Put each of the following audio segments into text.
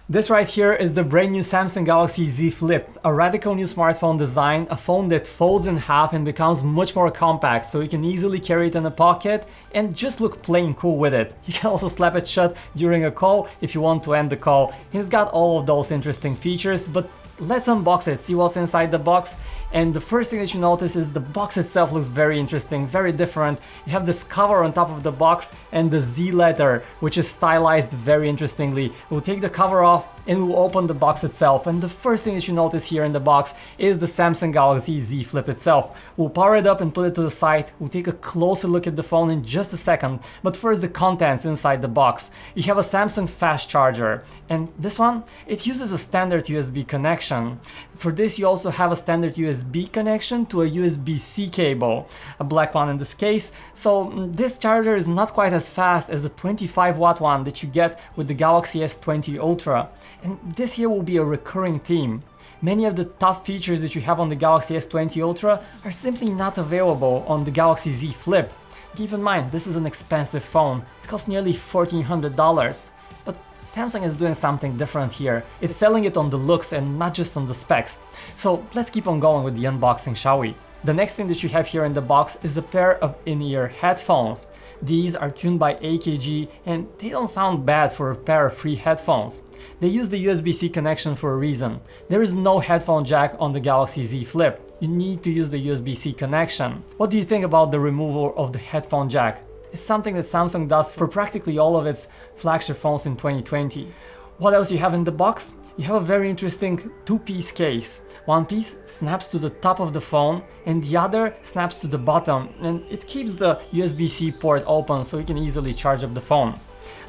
This right here is the brand new Samsung Galaxy Z Flip, a radical new smartphone design, a phone that folds in half and becomes much more compact, so you can easily carry it in a pocket and just look plain cool with it. You can also slap it shut during a call if you want to end the call. It's got all of those interesting features, but let's unbox it, see what's inside the box. And the first thing that you notice is the box itself looks very interesting, very different. You have this cover on top of the box and the Z letter, which is stylized very interestingly. We'll take the cover off and we'll open the box itself. And the first thing that you notice here in the box is the Samsung Galaxy Z Flip itself. We'll power it up and put it to the side. We'll take a closer look at the phone in just a second. But first, the contents inside the box. You have a Samsung fast charger. And this one, it uses a standard USB connection. For this, you also have a standard USB connection to a USB-C cable, a black one in this case. So this charger is not quite as fast as the 25-watt one that you get with the Galaxy S20 Ultra. And this here will be a recurring theme. Many of the top features that you have on the Galaxy S20 Ultra are simply not available on the Galaxy Z Flip. Keep in mind, this is an expensive phone. It costs nearly $1,400. But Samsung is doing something different here. It's selling it on the looks and not just on the specs. So let's keep on going with the unboxing, shall we? The next thing that you have here in the box is a pair of in-ear headphones. These are tuned by AKG and they don't sound bad for a pair of free headphones. They use the USB-C connection for a reason. There is no headphone jack on the Galaxy Z Flip. You need to use the USB-C connection. What do you think about the removal of the headphone jack? It's something that Samsung does for practically all of its flagship phones in 2020. What else you have in the box? You have a very interesting two-piece case. One piece snaps to the top of the phone and the other snaps to the bottom, and it keeps the USB-C port open so you can easily charge up the phone.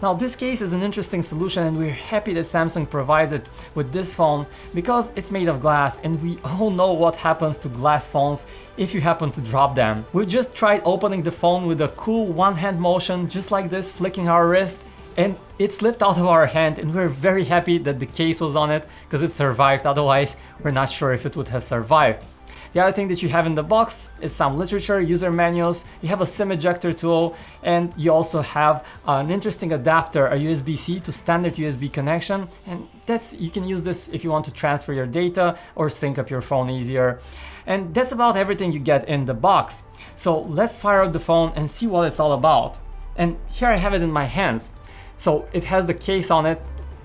Now this case is an interesting solution and we're happy that Samsung provides it with this phone because it's made of glass and we all know what happens to glass phones if you happen to drop them. We just tried opening the phone with a cool one-hand motion just like this, flicking our wrist, and it slipped out of our hand and we're very happy that the case was on it because it survived, otherwise we're not sure if it would have survived. The other thing that you have in the box is some literature, user manuals, you have a SIM ejector tool, and you also have an interesting adapter, a USB-C to standard USB connection, and you can use this if you want to transfer your data or sync up your phone easier. And that's about everything you get in the box. So let's fire up the phone and see what it's all about. And here I have it in my hands. So it has the case on it.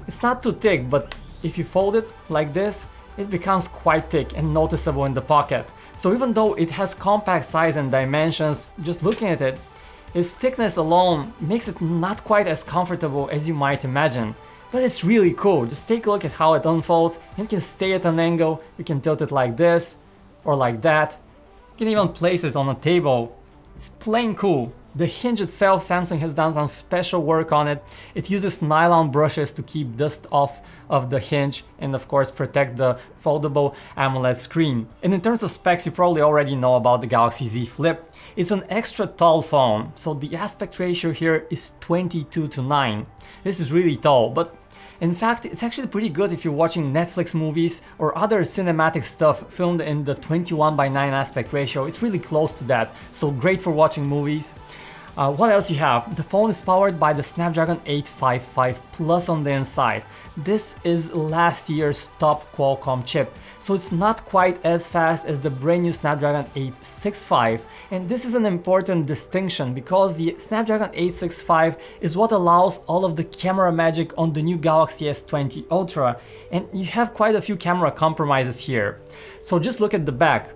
It's not too thick, but if you fold it like this, it becomes quite thick and noticeable in the pocket. So even though it has compact size and dimensions, just looking at it, its thickness alone makes it not quite as comfortable as you might imagine. But it's really cool. Just take a look at how it unfolds. It can stay at an angle, you can tilt it like this or like that. You can even place it on a table. It's plain cool. The hinge itself, Samsung has done some special work on it. It uses nylon brushes to keep dust off of the hinge and of course protect the foldable AMOLED screen. And in terms of specs, you probably already know about the Galaxy Z Flip. It's an extra tall phone, so the aspect ratio here is 22:9. This is really tall, but in fact, it's actually pretty good if you're watching Netflix movies or other cinematic stuff filmed in the 21:9 aspect ratio. It's really close to that, so great for watching movies. What else you have? The phone is powered by the Snapdragon 855 Plus on the inside. This is last year's top Qualcomm chip, so it's not quite as fast as the brand new Snapdragon 865. And this is an important distinction because the Snapdragon 865 is what allows all of the camera magic on the new Galaxy S20 Ultra. And you have quite a few camera compromises here. So just look at the back.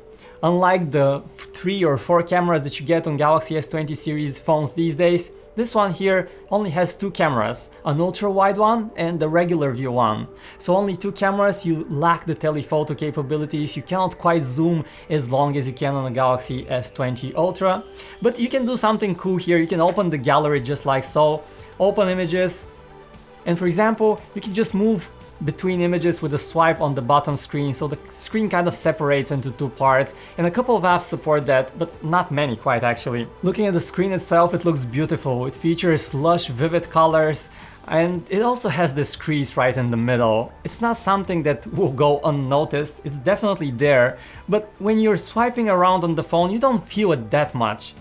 Unlike the 3 or 4 cameras that you get on Galaxy S20 series phones these days, this one here only has 2 cameras, an ultra-wide one and the regular view one. So only 2 cameras, you lack the telephoto capabilities, you cannot quite zoom as long as you can on a Galaxy S20 Ultra. But you can do something cool here, you can open the gallery just like so, open images, and for example, you can just move between images with a swipe on the bottom screen, so the screen kind of separates into 2 parts, and a couple of apps support that, but not many quite actually. Looking at the screen itself, it looks beautiful. It features lush, vivid colors, and it also has this crease right in the middle. It's not something that will go unnoticed, it's definitely there, but when you're swiping around on the phone, you don't feel it that much.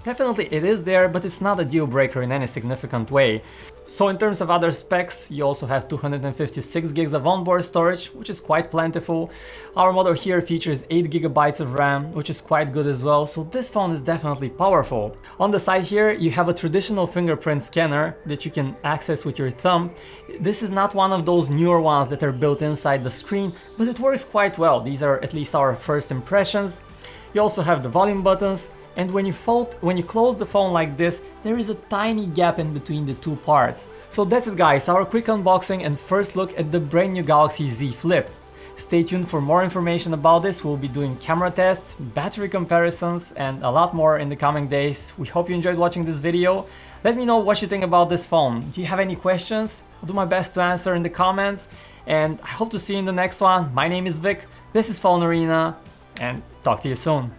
Definitely it is there, but it's not a deal breaker in any significant way. So in terms of other specs, you also have 256 gigs of onboard storage, which is quite plentiful. Our model here features 8 gigabytes of RAM, which is quite good as well, so this phone is definitely powerful. On the side here, you have a traditional fingerprint scanner that you can access with your thumb. This is not one of those newer ones that are built inside the screen, but it works quite well. These are at least our first impressions. You also have the volume buttons, and when you close the phone like this, there is a tiny gap in between the two parts. So that's it guys, our quick unboxing and first look at the brand new Galaxy Z Flip. Stay tuned for more information about this. We'll be doing camera tests, battery comparisons, and a lot more in the coming days. We hope you enjoyed watching this video. Let me know what you think about this phone. Do you have any questions? I'll do my best to answer in the comments, and I hope to see you in the next one. My name is Vic, this is PhoneArena, and talk to you soon.